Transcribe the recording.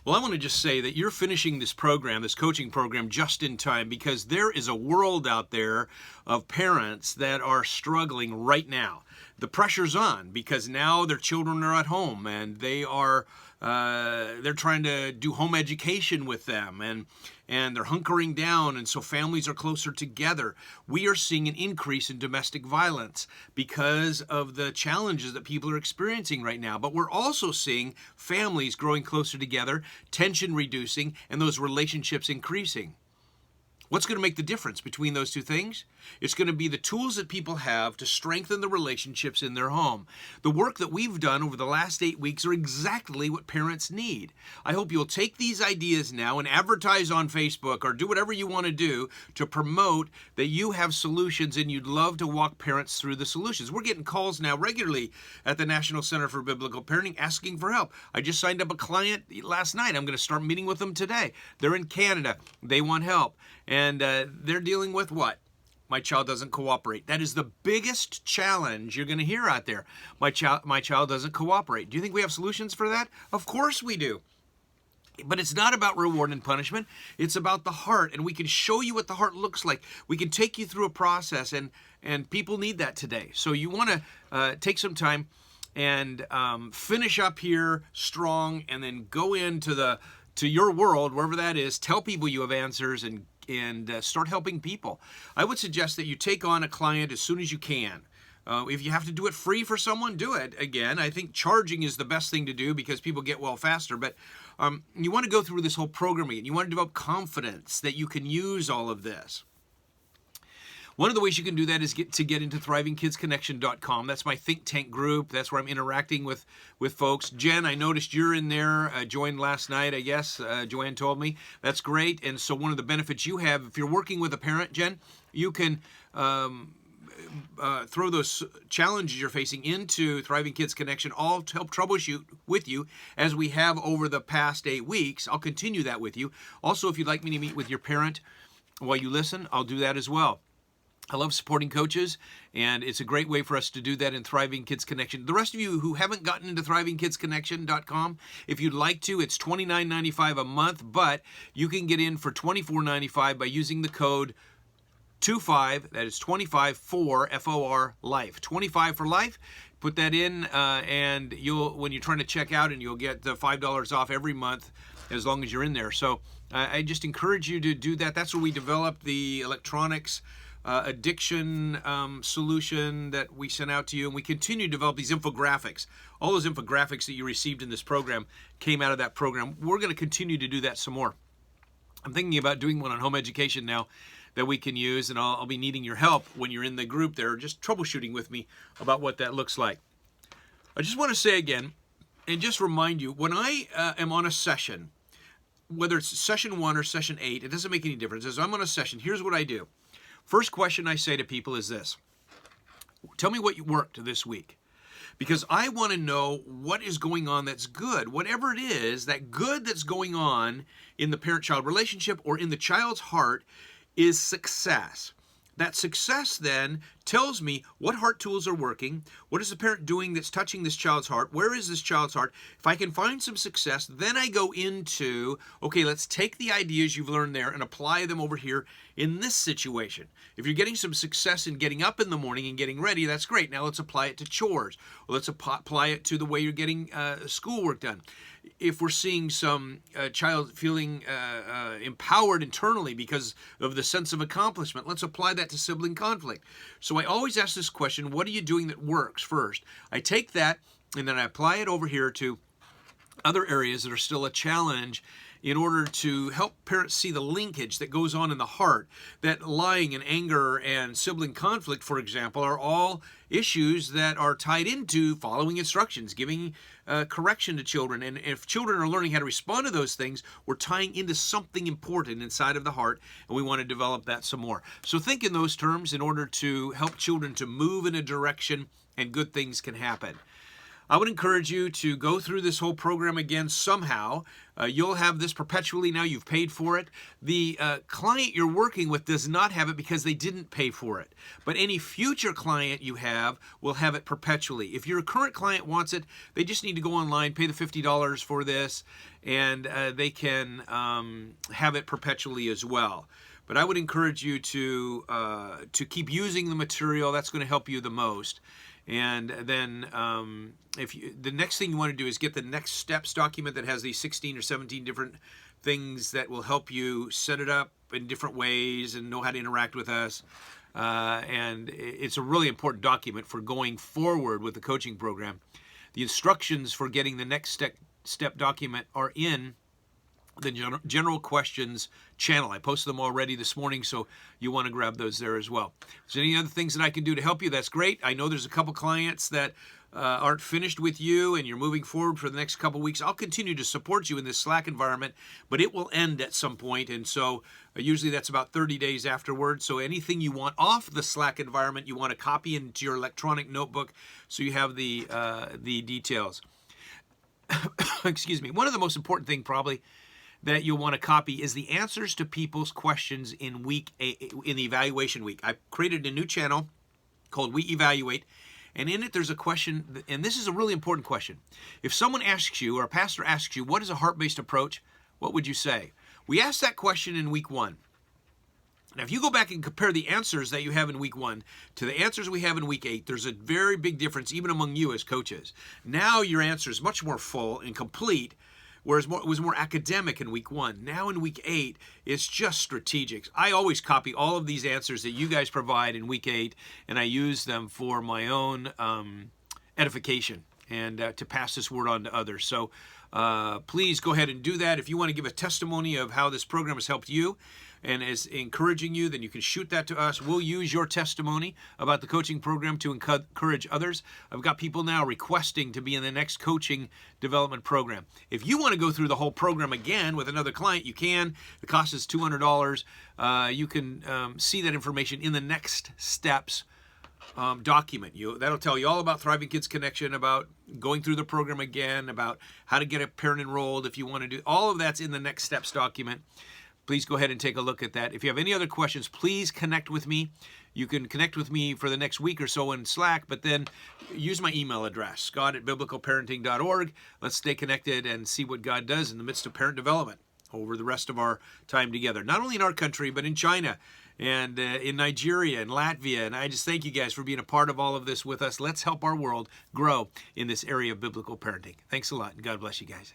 Well, I want to just say that you're finishing this program, this coaching program, just in time, because there is a world out there of parents that are struggling right now. The pressure's on because now their children are at home and they're trying to do home education with them, and they're hunkering down, and so families are closer together. We are seeing an increase in domestic violence because of the challenges that people are experiencing right now. But we're also seeing families growing closer together, tension reducing, and those relationships increasing. What's going to make the difference between those two things? It's going to be the tools that people have to strengthen the relationships in their home. The work that we've done over the last 8 weeks are exactly what parents need. I hope you'll take these ideas now and advertise on Facebook or do whatever you want to do to promote that you have solutions and you'd love to walk parents through the solutions. We're getting calls now regularly at the National Center for Biblical Parenting asking for help. I just signed up a client last night. I'm going to start meeting with them today. They're in Canada. They want help. And they're dealing with what? My child doesn't cooperate. That is the biggest challenge you're going to hear out there. My child doesn't cooperate. Do you think we have solutions for that? Of course we do. But it's not about reward and punishment. It's about the heart, and we can show you what the heart looks like. We can take you through a process, and people need that today. So you want to take some time and finish up here strong, and then go into your world, wherever that is. Tell people you have answers and start helping people. I would suggest that you take on a client as soon as you can. If you have to do it free for someone, do it. Again, I think charging is the best thing to do because people get well faster. But you want to go through this whole programming, and you want to develop confidence that you can use all of this. One of the ways you can do that is get into thrivingkidsconnection.com. That's my think tank group. That's where I'm interacting with folks. Jen, I noticed you're in there, joined last night, I guess. Joanne told me. That's great. And so one of the benefits you have, if you're working with a parent, Jen, you can throw those challenges you're facing into Thriving Kids Connection, all to help troubleshoot with you as we have over the past 8 weeks. I'll continue that with you. Also, if you'd like me to meet with your parent while you listen, I'll do that as well. I love supporting coaches, and it's a great way for us to do that in Thriving Kids Connection. The rest of you who haven't gotten into thrivingkidsconnection.com, if you'd like to, it's $29.95 a month, but you can get in for $24.95 by using the code 25, that is 25 for FOR Life. 25 for life. Put that in, and when you're trying to check out, and you'll get the $5 off every month as long as you're in there. So I just encourage you to do that. That's where we developed the electronics addiction solution that we sent out to you, and we continue to develop these infographics. All those infographics that you received in this program came out of that program. We're going to continue to do that some more. I'm thinking about doing one on home education now that we can use, and I'll be needing your help when you're in the group there, just troubleshooting with me about what that looks like. I just want to say again, and just remind you, when I am on a session, whether it's session 1 or session 8, it doesn't make any difference. As I'm on a session, here's what I do. First question I say to people is this: tell me what worked this week. Because I want to know what is going on that's good. Whatever it is, that good that's going on in the parent-child relationship or in the child's heart is success. That success then tells me what heart tools are working, what is the parent doing that's touching this child's heart, where is this child's heart. If I can find some success, then I go into, okay, let's take the ideas you've learned there and apply them over here in this situation. If you're getting some success in getting up in the morning and getting ready, that's great. Now let's apply it to chores. Or let's apply it to the way you're getting schoolwork done. If we're seeing some child feeling empowered internally because of the sense of accomplishment, let's apply that to sibling conflict. So I always ask this question: what are you doing that works first? I take that and then I apply it over here to other areas that are still a challenge in order to help parents see the linkage that goes on in the heart. That lying and anger and sibling conflict, for example, are all issues that are tied into following instructions, giving correction to children. And if children are learning how to respond to those things, we're tying into something important inside of the heart, and we want to develop that some more. So think in those terms in order to help children to move in a direction and good things can happen. I would encourage you to go through this whole program again somehow. You'll have this perpetually now. You've paid for it. The client you're working with does not have it because they didn't pay for it. But any future client you have will have it perpetually. If your current client wants it, they just need to go online, pay the $50 for this, and they can have it perpetually as well. But I would encourage you to keep using the material. That's going to help you the most. And then the next thing you want to do is get the next steps document that has these 16 or 17 different things that will help you set it up in different ways and know how to interact with us. And it's a really important document for going forward with the coaching program. The instructions for getting the next step document are in the general questions channel. I posted them already this morning, so you want to grab those there as well. Is there any other things that I can do to help you? That's great. I know there's a couple clients that aren't finished with you and you're moving forward for the next couple weeks. I'll continue to support you in this Slack environment, but it will end at some point, and so usually that's about 30 days afterwards. So anything you want off the Slack environment, you want to copy into your electronic notebook so you have the details. Excuse me. One of the most important thing probably that you'll want to copy is the answers to people's questions in the evaluation week. I created a new channel called We Evaluate, and in it there's a question, and this is a really important question. If someone asks you, or a pastor asks you, what is a heart-based approach, what would you say? We asked that question in week 1. Now, if you go back and compare the answers that you have in week 1 to the answers we have in week 8, there's a very big difference even among you as coaches. Now your answer is much more full and complete, whereas it was more academic in week 1. Now in week 8, it's just strategic. I always copy all of these answers that you guys provide in week 8, and I use them for my own edification and to pass this word on to others. So please go ahead and do that. If you want to give a testimony of how this program has helped you and is encouraging you, then you can shoot that to us. We'll use your testimony about the coaching program to encourage others. I've got people now requesting to be in the next coaching development program. If you want to go through the whole program again with another client, you can. The cost is $200. You can see that information in the next steps document. That'll tell you all about Thriving Kids Connection, about going through the program again, about how to get a parent enrolled if you want to do. All of that's in the next steps document. Please go ahead and take a look at that. If you have any other questions, please connect with me. You can connect with me for the next week or so in Slack, but then use my email address, scott@biblicalparenting.org. Let's stay connected and see what God does in the midst of parent development over the rest of our time together. Not only in our country, but in China and in Nigeria and Latvia. And I just thank you guys for being a part of all of this with us. Let's help our world grow in this area of biblical parenting. Thanks a lot, and God bless you guys.